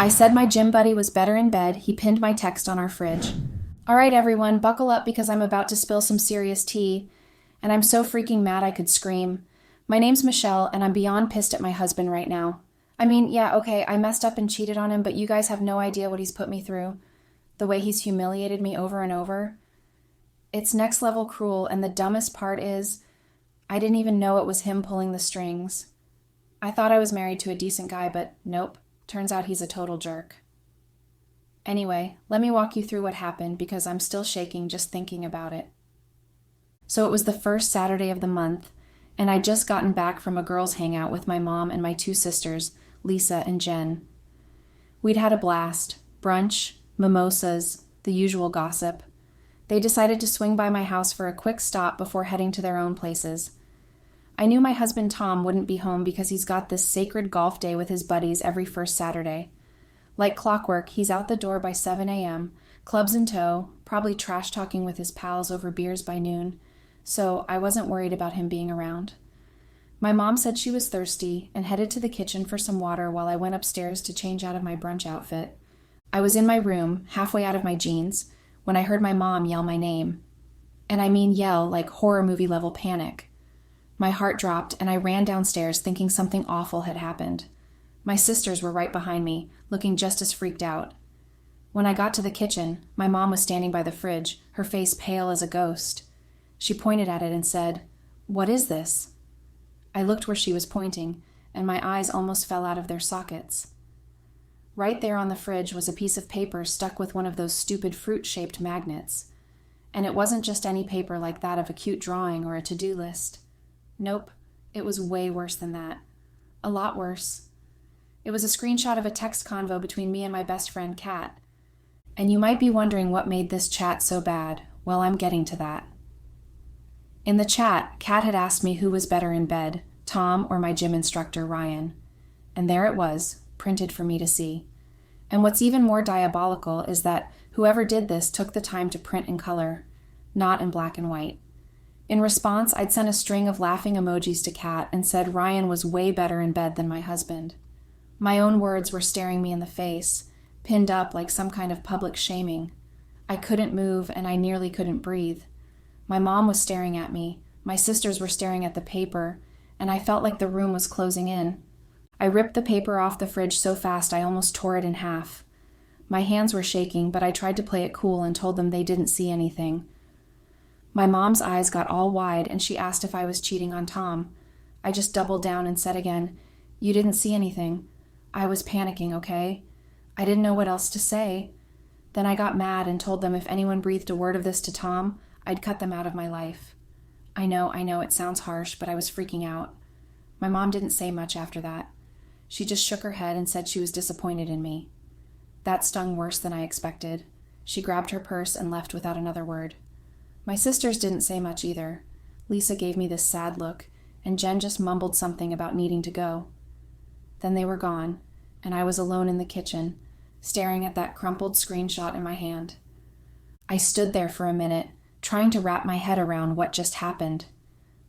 I said my gym buddy was better in bed. He pinned my text on our fridge. All right, everyone, buckle up because I'm about to spill some serious tea. And I'm so freaking mad I could scream. My name's Michelle, and I'm beyond pissed at my husband right now. I mean, yeah, okay, I messed up and cheated on him, but you guys have no idea what he's put me through. The way he's humiliated me over and over. It's next level cruel, and the dumbest part is, I didn't even know it was him pulling the strings. I thought I was married to a decent guy, but nope. Turns out he's a total jerk. Anyway, let me walk you through what happened because I'm still shaking just thinking about it. So it was the first Saturday of the month, and I'd just gotten back from a girls' hangout with my mom and my two sisters, Lisa and Jen. We'd had a blast. Brunch, mimosas, the usual gossip. They decided to swing by my house for a quick stop before heading to their own places. I knew my husband Tom wouldn't be home because he's got this sacred golf day with his buddies every first Saturday. Like clockwork, he's out the door by 7 a.m., clubs in tow, probably trash-talking with his pals over beers by noon, so I wasn't worried about him being around. My mom said she was thirsty and headed to the kitchen for some water while I went upstairs to change out of my brunch outfit. I was in my room, halfway out of my jeans, when I heard my mom yell my name. And I mean yell like horror movie level panic. My heart dropped and I ran downstairs thinking something awful had happened. My sisters were right behind me, looking just as freaked out. When I got to the kitchen, my mom was standing by the fridge, her face pale as a ghost. She pointed at it and said, "What is this?" I looked where she was pointing, and my eyes almost fell out of their sockets. Right there on the fridge was a piece of paper stuck with one of those stupid fruit-shaped magnets. And it wasn't just any paper like that of a cute drawing or a to-do list. Nope, it was way worse than that. A lot worse. It was a screenshot of a text convo between me and my best friend, Kat. And you might be wondering what made this chat so bad. Well, I'm getting to that. In the chat, Kat had asked me who was better in bed, Tom or my gym instructor, Ryan. And there it was, printed for me to see. And what's even more diabolical is that whoever did this took the time to print in color, not in black and white. In response, I'd sent a string of laughing emojis to Kat and said Ryan was way better in bed than my husband. My own words were staring me in the face, pinned up like some kind of public shaming. I couldn't move and I nearly couldn't breathe. My mom was staring at me, my sisters were staring at the paper, and I felt like the room was closing in. I ripped the paper off the fridge so fast I almost tore it in half. My hands were shaking, but I tried to play it cool and told them they didn't see anything. My mom's eyes got all wide and she asked if I was cheating on Tom. I just doubled down and said again, "You didn't see anything. I was panicking, okay?" I didn't know what else to say. Then I got mad and told them if anyone breathed a word of this to Tom, I'd cut them out of my life. I know, it sounds harsh, but I was freaking out. My mom didn't say much after that. She just shook her head and said she was disappointed in me. That stung worse than I expected. She grabbed her purse and left without another word. My sisters didn't say much either. Lisa gave me this sad look, and Jen just mumbled something about needing to go. Then they were gone, and I was alone in the kitchen, staring at that crumpled screenshot in my hand. I stood there for a minute, trying to wrap my head around what just happened.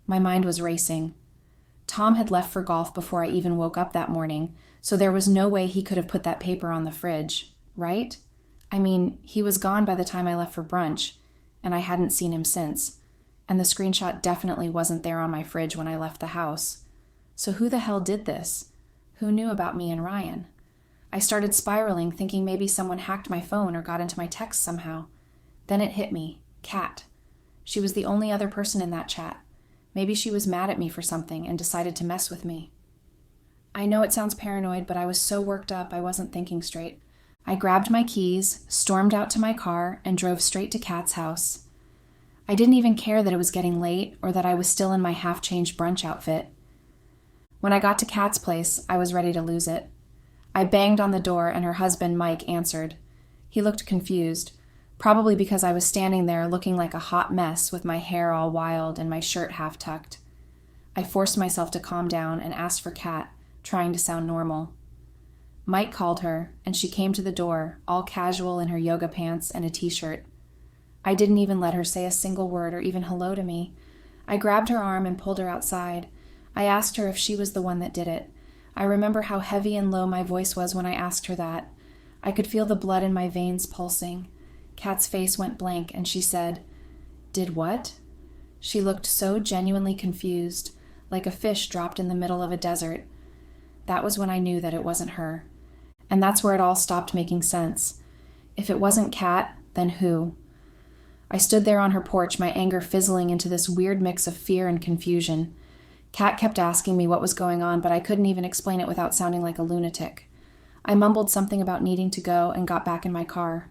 My mind was racing. Tom had left for golf before I even woke up that morning, so there was no way he could have put that paper on the fridge, right? I mean, he was gone by the time I left for brunch, and I hadn't seen him since, and the screenshot definitely wasn't there on my fridge when I left the house. So who the hell did this? Who knew about me and Ryan? I started spiraling, thinking maybe someone hacked my phone or got into my texts somehow. Then it hit me. Kat. She was the only other person in that chat. Maybe she was mad at me for something and decided to mess with me. I know it sounds paranoid, but I was so worked up I wasn't thinking straight. I grabbed my keys, stormed out to my car, and drove straight to Kat's house. I didn't even care that it was getting late or that I was still in my half-changed brunch outfit. When I got to Kat's place, I was ready to lose it. I banged on the door and her husband, Mike, answered. He looked confused, probably because I was standing there looking like a hot mess with my hair all wild and my shirt half tucked. I forced myself to calm down and asked for Kat, trying to sound normal. Mike called her, and she came to the door, all casual in her yoga pants and a t-shirt. I didn't even let her say a single word or even hello to me. I grabbed her arm and pulled her outside. I asked her if she was the one that did it. I remember how heavy and low my voice was when I asked her that. I could feel the blood in my veins pulsing. Kat's face went blank and she said, "Did what?" She looked so genuinely confused, like a fish dropped in the middle of a desert. That was when I knew that it wasn't her. And that's where it all stopped making sense. If it wasn't Kat, then who? I stood there on her porch, my anger fizzling into this weird mix of fear and confusion. Kat kept asking me what was going on, but I couldn't even explain it without sounding like a lunatic. I mumbled something about needing to go and got back in my car.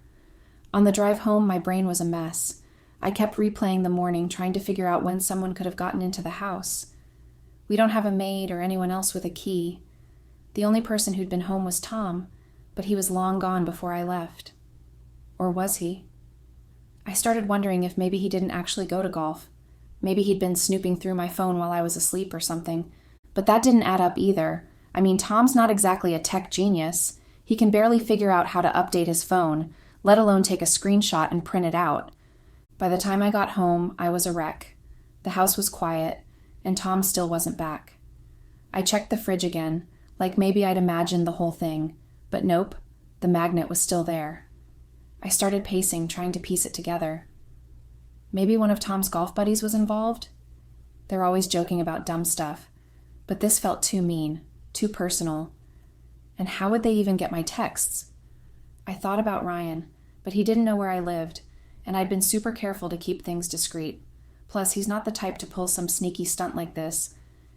On the drive home, my brain was a mess. I kept replaying the morning, trying to figure out when someone could have gotten into the house. We don't have a maid or anyone else with a key. The only person who'd been home was Tom, but he was long gone before I left. Or was he? I started wondering if maybe he didn't actually go to golf. Maybe he'd been snooping through my phone while I was asleep or something. But that didn't add up either. I mean, Tom's not exactly a tech genius. He can barely figure out how to update his phone, let alone take a screenshot and print it out. By the time I got home, I was a wreck. The house was quiet, and Tom still wasn't back. I checked the fridge again, like maybe I'd imagined the whole thing. But nope, the magnet was still there. I started pacing, trying to piece it together. Maybe one of Tom's golf buddies was involved? They're always joking about dumb stuff. But this felt too mean, too personal. And how would they even get my texts? I thought about Ryan, but he didn't know where I lived, and I'd been super careful to keep things discreet. Plus, he's not the type to pull some sneaky stunt like this.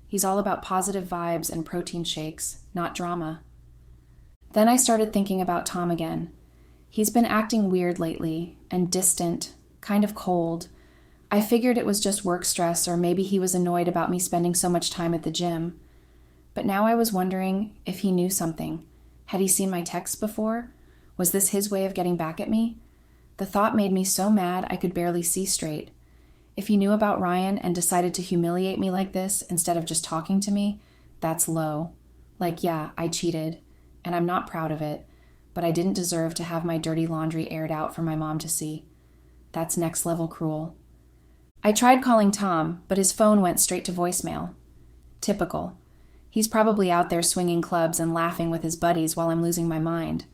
He's all about positive vibes and protein shakes, not drama. Then I started thinking about Tom again. He's been acting weird lately, and distant, kind of cold. I figured it was just work stress, or maybe he was annoyed about me spending so much time at the gym. But now I was wondering if he knew something. Had he seen my texts before? Was this his way of getting back at me? The thought made me so mad I could barely see straight. If he knew about Ryan and decided to humiliate me like this instead of just talking to me, that's low. Like, yeah, I cheated, and I'm not proud of it, but I didn't deserve to have my dirty laundry aired out for my mom to see. That's next level cruel. I tried calling Tom, but his phone went straight to voicemail. Typical. He's probably out there swinging clubs and laughing with his buddies while I'm losing my mind.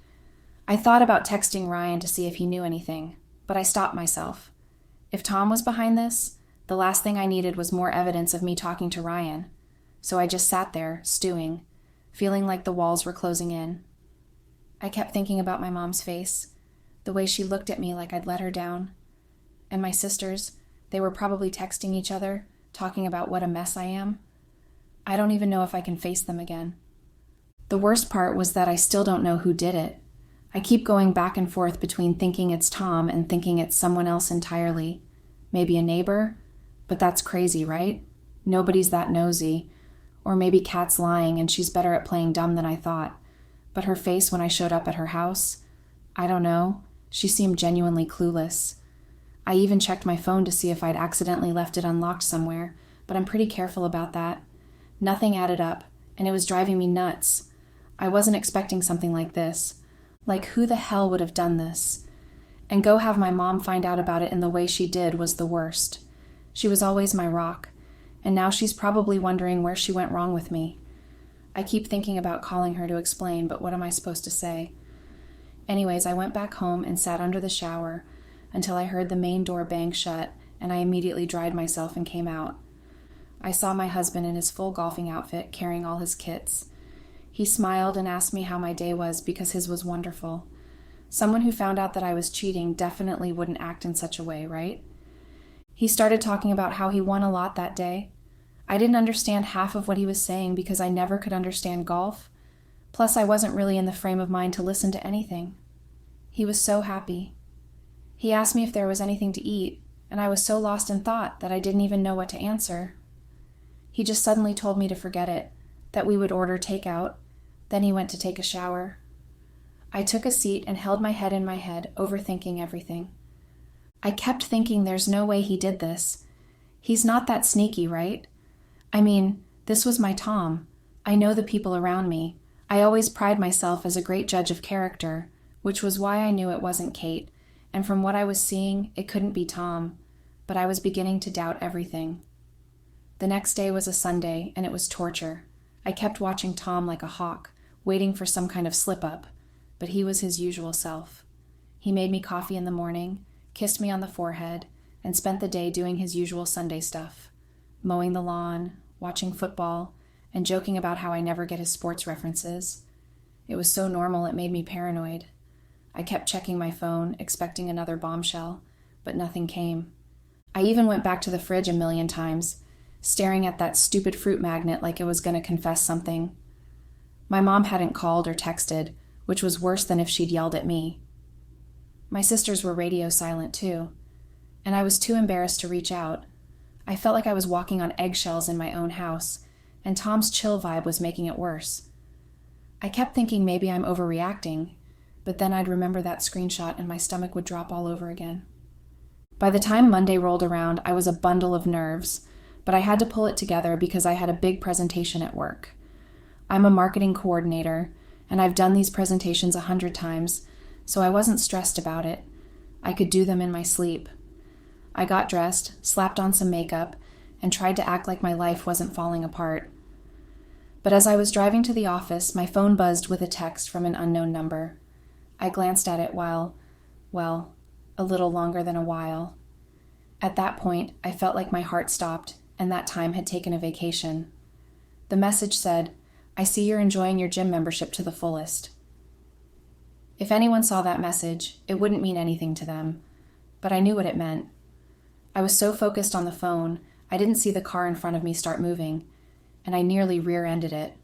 I thought about texting Ryan to see if he knew anything, but I stopped myself. If Tom was behind this, the last thing I needed was more evidence of me talking to Ryan. So I just sat there, stewing, feeling like the walls were closing in. I kept thinking about my mom's face, the way she looked at me like I'd let her down. And my sisters, they were probably texting each other, talking about what a mess I am. I don't even know if I can face them again. The worst part was that I still don't know who did it. I keep going back and forth between thinking it's Tom and thinking it's someone else entirely. Maybe a neighbor? But that's crazy, right? Nobody's that nosy. Or maybe Kat's lying and she's better at playing dumb than I thought. But her face when I showed up at her house? I don't know. She seemed genuinely clueless. I even checked my phone to see if I'd accidentally left it unlocked somewhere, but I'm pretty careful about that. Nothing added up, and it was driving me nuts. I wasn't expecting something like this. Like, who the hell would have done this? And go have my mom find out about it in the way she did was the worst. She was always my rock, and now she's probably wondering where she went wrong with me. I keep thinking about calling her to explain, but what am I supposed to say? Anyways, I went back home and sat under the shower until I heard the main door bang shut, and I immediately dried myself and came out. I saw my husband in his full golfing outfit, carrying all his kits. He smiled and asked me how my day was because his was wonderful. Someone who found out that I was cheating definitely wouldn't act in such a way, right? He started talking about how he won a lot that day. I didn't understand half of what he was saying because I never could understand golf. Plus, I wasn't really in the frame of mind to listen to anything. He was so happy. He asked me if there was anything to eat, and I was so lost in thought that I didn't even know what to answer. He just suddenly told me to forget it, that we would order takeout. Then he went to take a shower. I took a seat and held my head in my head, overthinking everything. I kept thinking there's no way he did this. He's not that sneaky, right? I mean, this was my Tom. I know the people around me. I always pride myself as a great judge of character, which was why I knew it wasn't Kate, and from what I was seeing, it couldn't be Tom, but I was beginning to doubt everything. The next day was a Sunday, and it was torture. I kept watching Tom like a hawk, waiting for some kind of slip-up. but he was his usual self. He made me coffee in the morning, kissed me on the forehead, and spent the day doing his usual Sunday stuff, mowing the lawn, watching football, and joking about how I never get his sports references. It was so normal it made me paranoid. I kept checking my phone, expecting another bombshell, but nothing came. I even went back to the fridge a million times, staring at that stupid fruit magnet like it was going to confess something. My mom hadn't called or texted, which was worse than if she'd yelled at me. My sisters were radio silent too, and I was too embarrassed to reach out. I felt like I was walking on eggshells in my own house, and Tom's chill vibe was making it worse. I kept thinking maybe I'm overreacting, but then I'd remember that screenshot and my stomach would drop all over again. By the time Monday rolled around, I was a bundle of nerves, but I had to pull it together because I had a big presentation at work. I'm a marketing coordinator, and I've done these presentations 100 times, so I wasn't stressed about it. I could do them in my sleep. I got dressed, slapped on some makeup, and tried to act like my life wasn't falling apart. But as I was driving to the office, my phone buzzed with a text from an unknown number. I glanced at it while, a little longer than a while. At that point, I felt like my heart stopped, and that time had taken a vacation. The message said, "I see you're enjoying your gym membership to the fullest." If anyone saw that message, it wouldn't mean anything to them, but I knew what it meant. I was so focused on the phone, I didn't see the car in front of me start moving, and I nearly rear-ended it.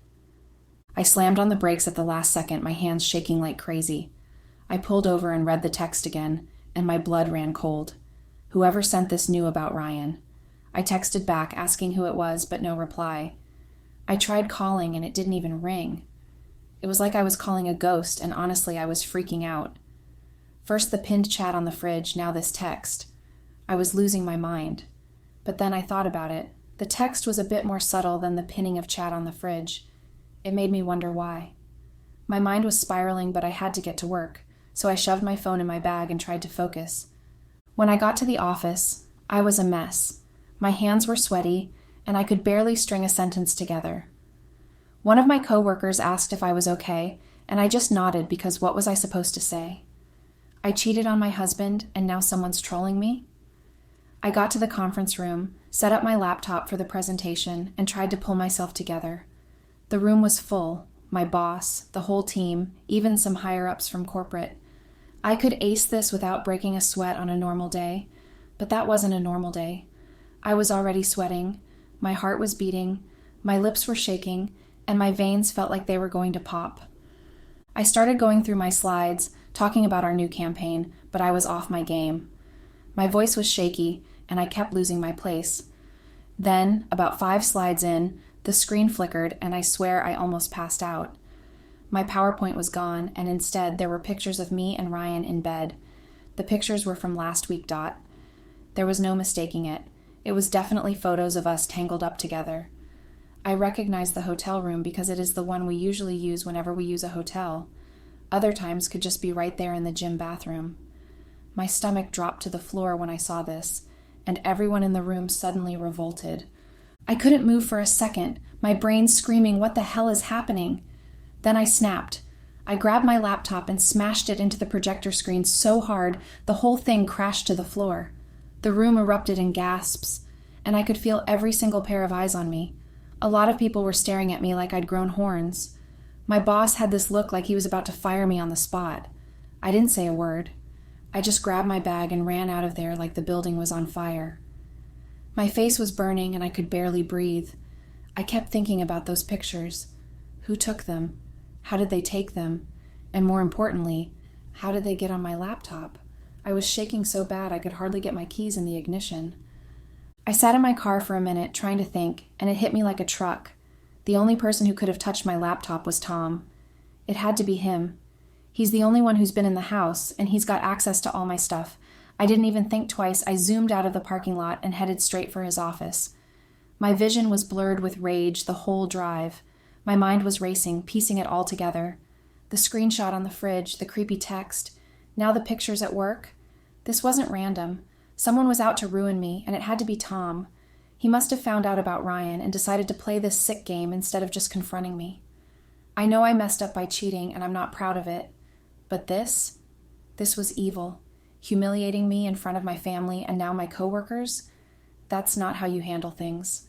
I slammed on the brakes at the last second, my hands shaking like crazy. I pulled over and read the text again, and my blood ran cold. Whoever sent this knew about Ryan. I texted back asking who it was, but no reply. I tried calling, and it didn't even ring. It was like I was calling a ghost, and honestly, I was freaking out. First the pinned chat on the fridge, now this text. I was losing my mind. But then I thought about it. The text was a bit more subtle than the pinning of chat on the fridge. It made me wonder why. My mind was spiraling, but I had to get to work, so I shoved my phone in my bag and tried to focus. When I got to the office, I was a mess. My hands were sweaty, and I could barely string a sentence together. One of my coworkers asked if I was okay, and I just nodded because what was I supposed to say? I cheated on my husband, and now someone's trolling me? I got to the conference room, set up my laptop for the presentation, and tried to pull myself together. The room was full, my boss, the whole team, even some higher-ups from corporate. I could ace this without breaking a sweat on a normal day, but that wasn't a normal day. I was already sweating, my heart was beating, my lips were shaking, and my veins felt like they were going to pop. I started going through my slides, talking about our new campaign, but I was off my game. My voice was shaky, and I kept losing my place. Then, about 5 slides in, the screen flickered, and I swear I almost passed out. My PowerPoint was gone, and instead there were pictures of me and Ryan in bed. The pictures were from last week, Dot. There was no mistaking it. It was definitely photos of us tangled up together. I recognized the hotel room because it is the one we usually use whenever we use a hotel. Other times could just be right there in the gym bathroom. My stomach dropped to the floor when I saw this, and everyone in the room suddenly revolted. I couldn't move for a second, my brain screaming, "What the hell is happening?" Then I snapped. I grabbed my laptop and smashed it into the projector screen so hard the whole thing crashed to the floor. The room erupted in gasps, and I could feel every single pair of eyes on me. A lot of people were staring at me like I'd grown horns. My boss had this look like he was about to fire me on the spot. I didn't say a word. I just grabbed my bag and ran out of there like the building was on fire. My face was burning and I could barely breathe. I kept thinking about those pictures. Who took them? How did they take them? And more importantly, how did they get on my laptop? I was shaking so bad I could hardly get my keys in the ignition. I sat in my car for a minute trying to think, and it hit me like a truck. The only person who could have touched my laptop was Tom. It had to be him. He's the only one who's been in the house, and he's got access to all my stuff. I didn't even think twice. I zoomed out of the parking lot and headed straight for his office. My vision was blurred with rage the whole drive. My mind was racing, piecing it all together. The screenshot on the fridge, the creepy text, now the pictures at work. This wasn't random. Someone was out to ruin me, and it had to be Tom. He must have found out about Ryan and decided to play this sick game instead of just confronting me. I know I messed up by cheating, and I'm not proud of it, But this was evil, humiliating me in front of my family and now my coworkers. That's not how you handle things.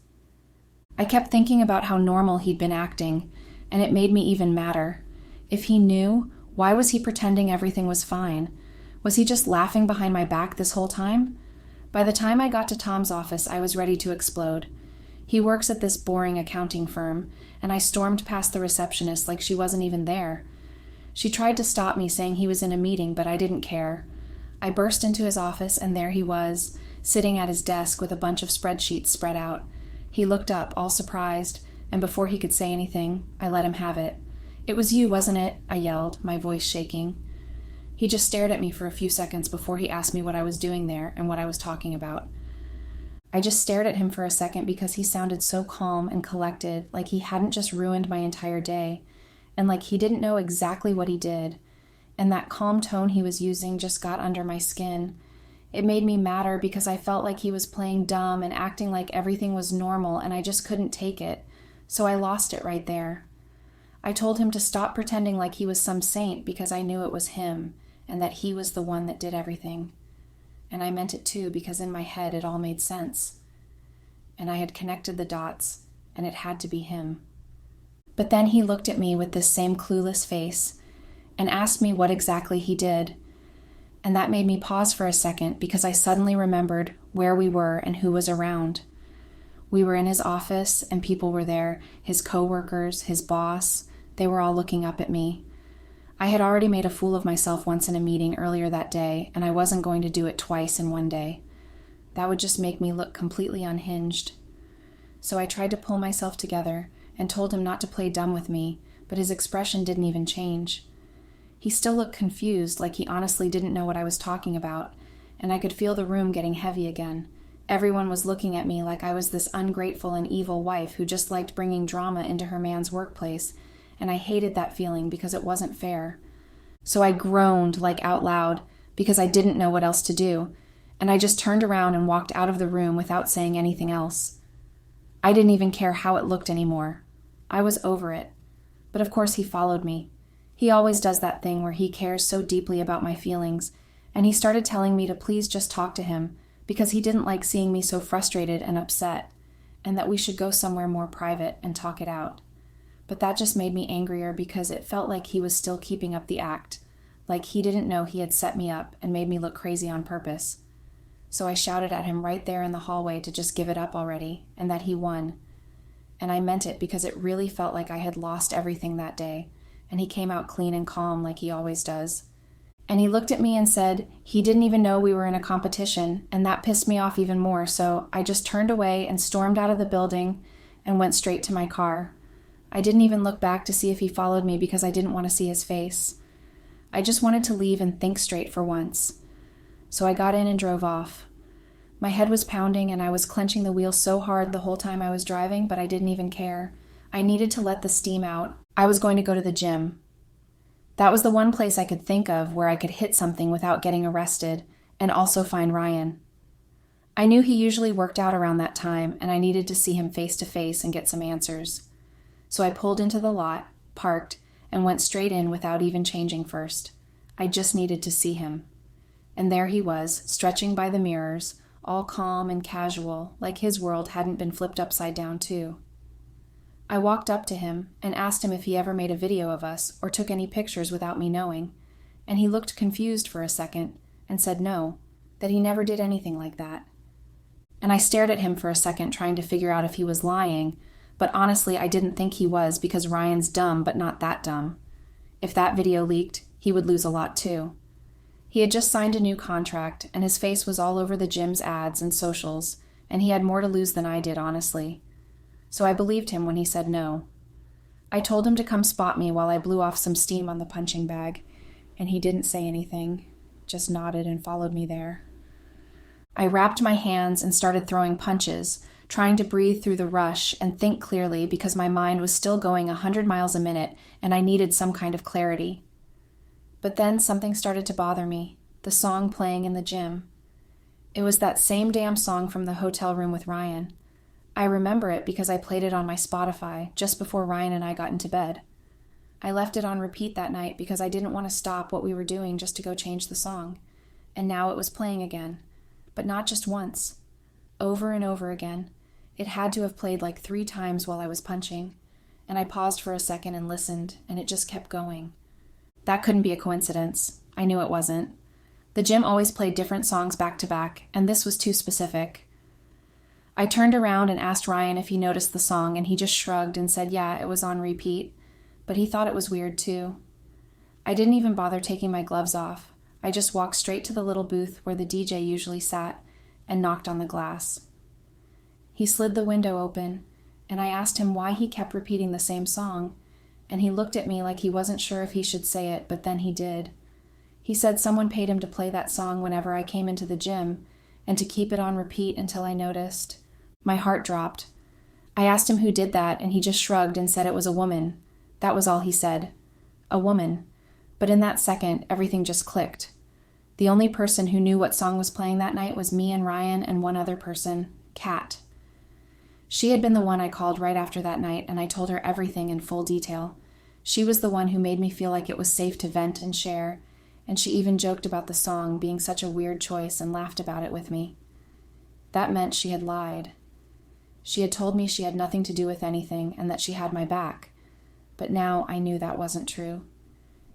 I kept thinking about how normal he'd been acting, and it made me even madder. If he knew, why was he pretending everything was fine? Was he just laughing behind my back this whole time? By the time I got to Tom's office, I was ready to explode. He works at this boring accounting firm, and I stormed past the receptionist like she wasn't even there. She tried to stop me, saying he was in a meeting, but I didn't care. I burst into his office, and there he was, sitting at his desk with a bunch of spreadsheets spread out. He looked up, all surprised, and before he could say anything, I let him have it. "It was you, wasn't it?" I yelled, my voice shaking. He just stared at me for a few seconds before he asked me what I was doing there and what I was talking about. I just stared at him for a second because he sounded so calm and collected, like he hadn't just ruined my entire day, and like he didn't know exactly what he did. And that calm tone he was using just got under my skin. It made me madder because I felt like he was playing dumb and acting like everything was normal, and I just couldn't take it. So I lost it right there. I told him to stop pretending like he was some saint because I knew it was him, and that he was the one that did everything. And I meant it too, because in my head it all made sense. And I had connected the dots, and it had to be him. But then he looked at me with this same clueless face and asked me what exactly he did. And that made me pause for a second because I suddenly remembered where we were and who was around. We were in his office and people were there, his coworkers, his boss. They were all looking up at me. I had already made a fool of myself once in a meeting earlier that day, and I wasn't going to do it twice in one day. That would just make me look completely unhinged. So I tried to pull myself together and told him not to play dumb with me, but his expression didn't even change. He still looked confused, like he honestly didn't know what I was talking about, and I could feel the room getting heavy again. Everyone was looking at me like I was this ungrateful and evil wife who just liked bringing drama into her man's workplace, and I hated that feeling because it wasn't fair. So I groaned, like out loud, because I didn't know what else to do, and I just turned around and walked out of the room without saying anything else. I didn't even care how it looked anymore. I was over it. But of course he followed me. He always does that thing where he cares so deeply about my feelings, and he started telling me to please just talk to him because he didn't like seeing me so frustrated and upset, and that we should go somewhere more private and talk it out. But that just made me angrier because it felt like he was still keeping up the act, like he didn't know he had set me up and made me look crazy on purpose. So I shouted at him right there in the hallway to just give it up already, and that he won. And I meant it because it really felt like I had lost everything that day, and he came out clean and calm like he always does. And he looked at me and said he didn't even know we were in a competition, and that pissed me off even more, so I just turned away and stormed out of the building and went straight to my car. I didn't even look back to see if he followed me because I didn't want to see his face. I just wanted to leave and think straight for once. So I got in and drove off. My head was pounding and I was clenching the wheel so hard the whole time I was driving, but I didn't even care. I needed to let the steam out. I was going to go to the gym. That was the one place I could think of where I could hit something without getting arrested and also find Ryan. I knew he usually worked out around that time, and I needed to see him face to face and get some answers. So I pulled into the lot, parked, and went straight in without even changing first. I just needed to see him. And there he was, stretching by the mirrors, all calm and casual, like his world hadn't been flipped upside down too. I walked up to him and asked him if he ever made a video of us or took any pictures without me knowing, and he looked confused for a second and said no, that he never did anything like that. And I stared at him for a second trying to figure out if he was lying, but honestly I didn't think he was because Ryan's dumb but not that dumb. If that video leaked, he would lose a lot too. He had just signed a new contract, and his face was all over the gym's ads and socials, and he had more to lose than I did, honestly. So I believed him when he said no. I told him to come spot me while I blew off some steam on the punching bag, and he didn't say anything, just nodded and followed me there. I wrapped my hands and started throwing punches, trying to breathe through the rush and think clearly because my mind was still going 100 miles a minute and I needed some kind of clarity. But then something started to bother me, the song playing in the gym. It was that same damn song from the hotel room with Ryan. I remember it because I played it on my Spotify just before Ryan and I got into bed. I left it on repeat that night because I didn't want to stop what we were doing just to go change the song. And now it was playing again. But not just once. Over and over again. It had to have played like 3 times while I was punching. And I paused for a second and listened, and it just kept going. That couldn't be a coincidence. I knew it wasn't. The gym always played different songs back to back, and this was too specific. I turned around and asked Ryan if he noticed the song, and he just shrugged and said yeah, it was on repeat. But he thought it was weird too. I didn't even bother taking my gloves off. I just walked straight to the little booth where the DJ usually sat and knocked on the glass. He slid the window open, and I asked him why he kept repeating the same song, and he looked at me like he wasn't sure if he should say it, but then he did. He said someone paid him to play that song whenever I came into the gym, and to keep it on repeat until I noticed. My heart dropped. I asked him who did that, and he just shrugged and said it was a woman. That was all he said. A woman. But in that second, everything just clicked. The only person who knew what song was playing that night was me and Ryan and one other person, Kat. She had been the one I called right after that night, and I told her everything in full detail. She was the one who made me feel like it was safe to vent and share, and she even joked about the song being such a weird choice and laughed about it with me. That meant she had lied. She had told me she had nothing to do with anything and that she had my back. But now I knew that wasn't true.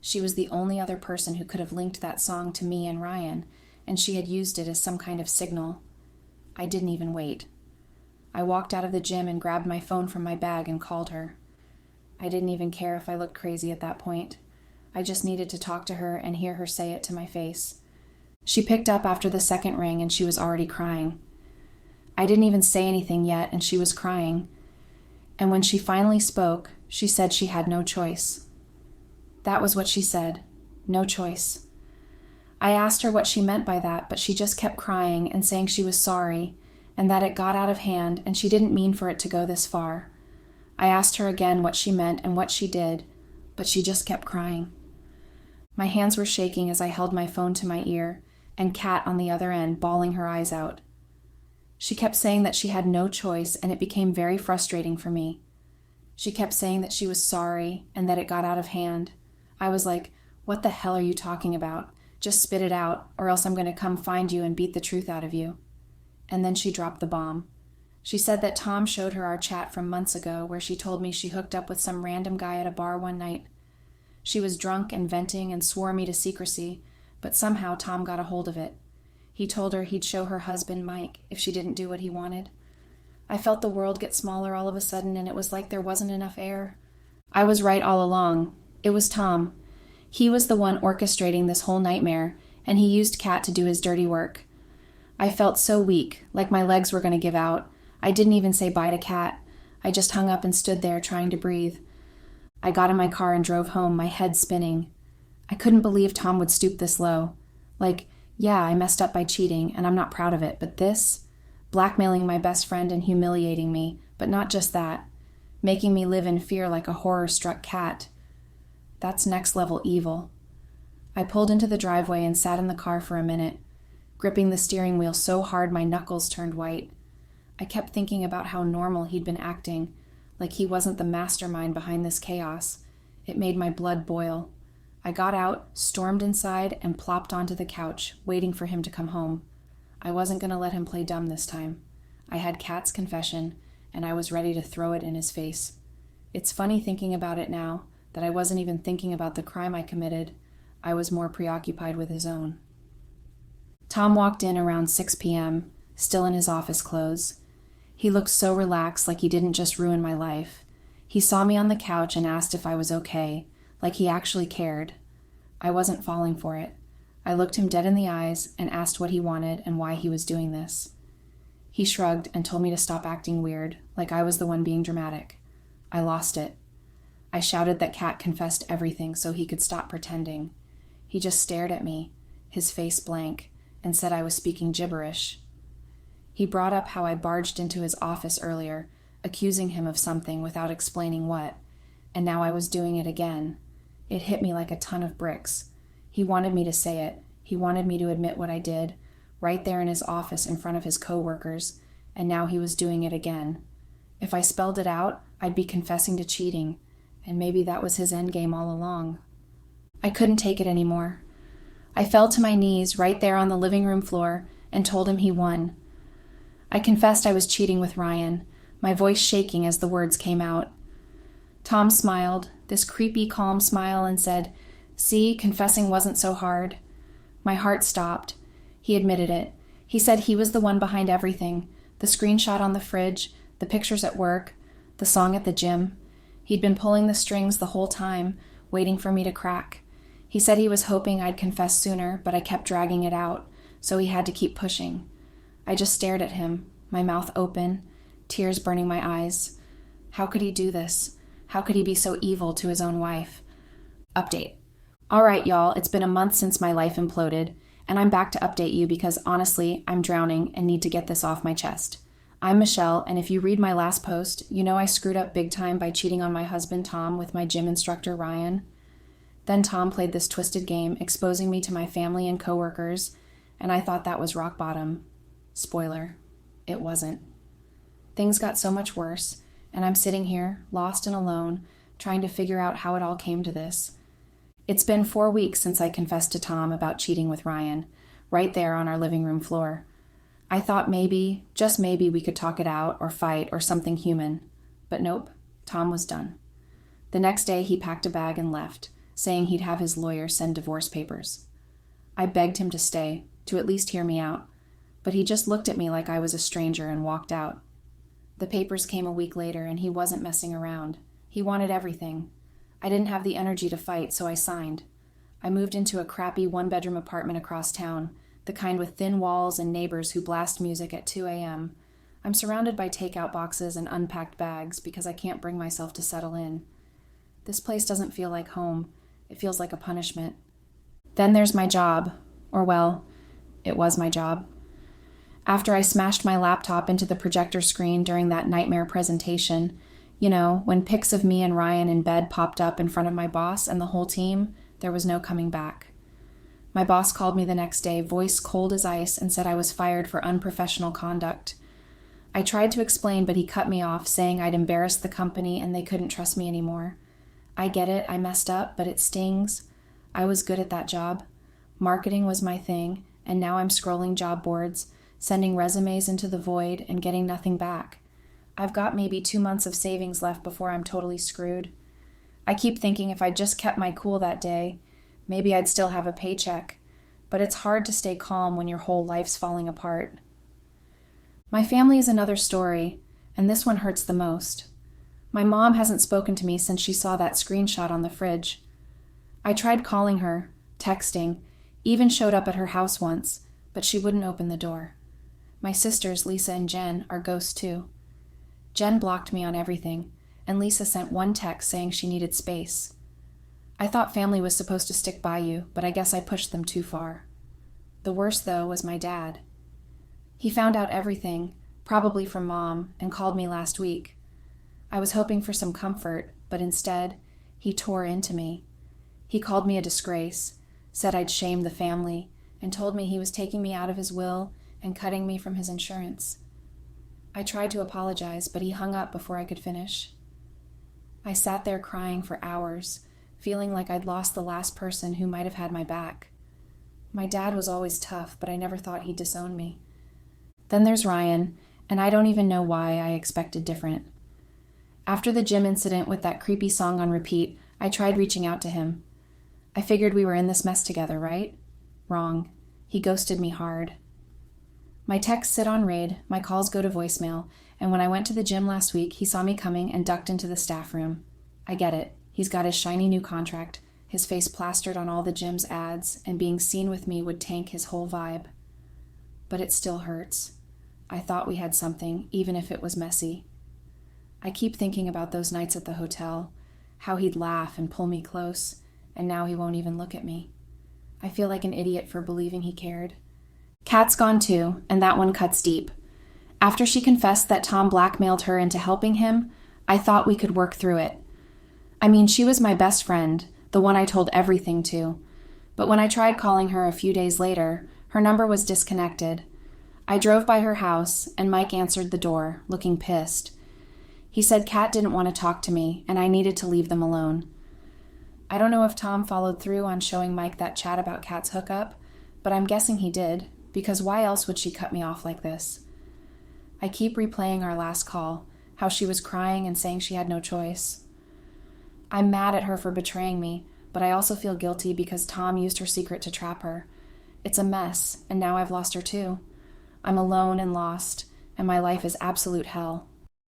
She was the only other person who could have linked that song to me and Ryan, and she had used it as some kind of signal. I didn't even wait. I walked out of the gym and grabbed my phone from my bag and called her. I didn't even care if I looked crazy at that point. I just needed to talk to her and hear her say it to my face. She picked up after the second ring and she was already crying. I didn't even say anything yet and she was crying. And when she finally spoke, she said she had no choice. That was what she said. No choice. I asked her what she meant by that, but she just kept crying and saying she was sorry and that it got out of hand and she didn't mean for it to go this far. I asked her again what she meant and what she did, but she just kept crying. My hands were shaking as I held my phone to my ear, and Kat on the other end bawling her eyes out. She kept saying that she had no choice, and it became very frustrating for me. She kept saying that she was sorry and that it got out of hand. I was like, what the hell are you talking about? Just spit it out, or else I'm going to come find you and beat the truth out of you. And then she dropped the bomb. She said that Tom showed her our chat from months ago where she told me she hooked up with some random guy at a bar one night. She was drunk and venting and swore me to secrecy, but somehow Tom got a hold of it. He told her he'd show her husband, Mike, if she didn't do what he wanted. I felt the world get smaller all of a sudden, and it was like there wasn't enough air. I was right all along. It was Tom. He was the one orchestrating this whole nightmare, and he used Kat to do his dirty work. I felt so weak, like my legs were going to give out. I didn't even say bye to Kat. I just hung up and stood there trying to breathe. I got in my car and drove home, my head spinning. I couldn't believe Tom would stoop this low. Like, yeah, I messed up by cheating, and I'm not proud of it, but this? Blackmailing my best friend and humiliating me, but not just that. Making me live in fear like a horror-struck cat. That's next-level evil. I pulled into the driveway and sat in the car for a minute, gripping the steering wheel so hard my knuckles turned white. I kept thinking about how normal he'd been acting, like he wasn't the mastermind behind this chaos. It made my blood boil. I got out, stormed inside, and plopped onto the couch, waiting for him to come home. I wasn't going to let him play dumb this time. I had Kat's confession, and I was ready to throw it in his face. It's funny thinking about it now, that I wasn't even thinking about the crime I committed. I was more preoccupied with his own. Tom walked in around 6 p.m., still in his office clothes. He looked so relaxed, like he didn't just ruin my life. He saw me on the couch and asked if I was okay, like he actually cared. I wasn't falling for it. I looked him dead in the eyes and asked what he wanted and why he was doing this. He shrugged and told me to stop acting weird, like I was the one being dramatic. I lost it. I shouted that Kat confessed everything so he could stop pretending. He just stared at me, his face blank, and said I was speaking gibberish. He brought up how I barged into his office earlier, accusing him of something without explaining what, and now I was doing it again. It hit me like a ton of bricks. He wanted me to say it. He wanted me to admit what I did, right there in his office in front of his coworkers, and now he was doing it again. If I spelled it out, I'd be confessing to cheating, and maybe that was his endgame all along. I couldn't take it anymore. I fell to my knees right there on the living room floor and told him he won. I confessed I was cheating with Ryan, my voice shaking as the words came out. Tom smiled, this creepy, calm smile, and said, "See, confessing wasn't so hard." My heart stopped. He admitted it. He said he was the one behind everything, the screenshot on the fridge, the pictures at work, the song at the gym. He'd been pulling the strings the whole time, waiting for me to crack. He said he was hoping I'd confess sooner, but I kept dragging it out, so he had to keep pushing. I just stared at him, my mouth open, tears burning my eyes. How could he do this? How could he be so evil to his own wife? Update. All right, y'all, it's been a month since my life imploded, and I'm back to update you because honestly, I'm drowning and need to get this off my chest. I'm Michelle, and if you read my last post, you know I screwed up big time by cheating on my husband Tom with my gym instructor Ryan. Then Tom played this twisted game, exposing me to my family and coworkers, and I thought that was rock bottom. Spoiler, it wasn't. Things got so much worse, and I'm sitting here, lost and alone, trying to figure out how it all came to this. It's been 4 weeks since I confessed to Tom about cheating with Ryan, right there on our living room floor. I thought maybe, just maybe, we could talk it out or fight or something human. But nope, Tom was done. The next day he packed a bag and left, saying he'd have his lawyer send divorce papers. I begged him to stay, to at least hear me out, but he just looked at me like I was a stranger and walked out. The papers came a week later and he wasn't messing around. He wanted everything. I didn't have the energy to fight, so I signed. I moved into a crappy one-bedroom apartment across town, the kind with thin walls and neighbors who blast music at 2 a.m. I'm surrounded by takeout boxes and unpacked bags because I can't bring myself to settle in. This place doesn't feel like home. It feels like a punishment. Then there's my job. Or well, it was my job. After I smashed my laptop into the projector screen during that nightmare presentation, you know, when pics of me and Ryan in bed popped up in front of my boss and the whole team, there was no coming back. My boss called me the next day, voice cold as ice, and said I was fired for unprofessional conduct. I tried to explain, but he cut me off, saying I'd embarrassed the company and they couldn't trust me anymore. I get it, I messed up, but it stings. I was good at that job. Marketing was my thing, and now I'm scrolling job boards, sending resumes into the void and getting nothing back. I've got maybe 2 months of savings left before I'm totally screwed. I keep thinking if I just kept my cool that day, maybe I'd still have a paycheck, but it's hard to stay calm when your whole life's falling apart. My family is another story, and this one hurts the most. My mom hasn't spoken to me since she saw that screenshot on the fridge. I tried calling her, texting, even showed up at her house once, but she wouldn't open the door. My sisters, Lisa and Jen, are ghosts too. Jen blocked me on everything, and Lisa sent one text saying she needed space. I thought family was supposed to stick by you, but I guess I pushed them too far. The worst, though, was my dad. He found out everything, probably from Mom, and called me last week. I was hoping for some comfort, but instead, he tore into me. He called me a disgrace, said I'd shamed the family, and told me he was taking me out of his will and cutting me from his insurance. I tried to apologize, but he hung up before I could finish. I sat there crying for hours, feeling like I'd lost the last person who might have had my back. My dad was always tough, but I never thought he'd disown me. Then there's Ryan, and I don't even know why I expected different. After the gym incident with that creepy song on repeat, I tried reaching out to him. I figured we were in this mess together, right? Wrong. He ghosted me hard. My texts sit on read, my calls go to voicemail, and when I went to the gym last week, he saw me coming and ducked into the staff room. I get it. He's got his shiny new contract, his face plastered on all the gym's ads, and being seen with me would tank his whole vibe. But it still hurts. I thought we had something, even if it was messy. I keep thinking about those nights at the hotel, how he'd laugh and pull me close, and now he won't even look at me. I feel like an idiot for believing he cared. Kat's gone too, and that one cuts deep. After she confessed that Tom blackmailed her into helping him, I thought we could work through it. I mean, she was my best friend, the one I told everything to. But when I tried calling her a few days later, her number was disconnected. I drove by her house, and Mike answered the door, looking pissed. He said Kat didn't want to talk to me, and I needed to leave them alone. I don't know if Tom followed through on showing Mike that chat about Kat's hookup, but I'm guessing he did, because why else would she cut me off like this? I keep replaying our last call, how she was crying and saying she had no choice. I'm mad at her for betraying me, but I also feel guilty because Tom used her secret to trap her. It's a mess, and now I've lost her too. I'm alone and lost, and my life is absolute hell.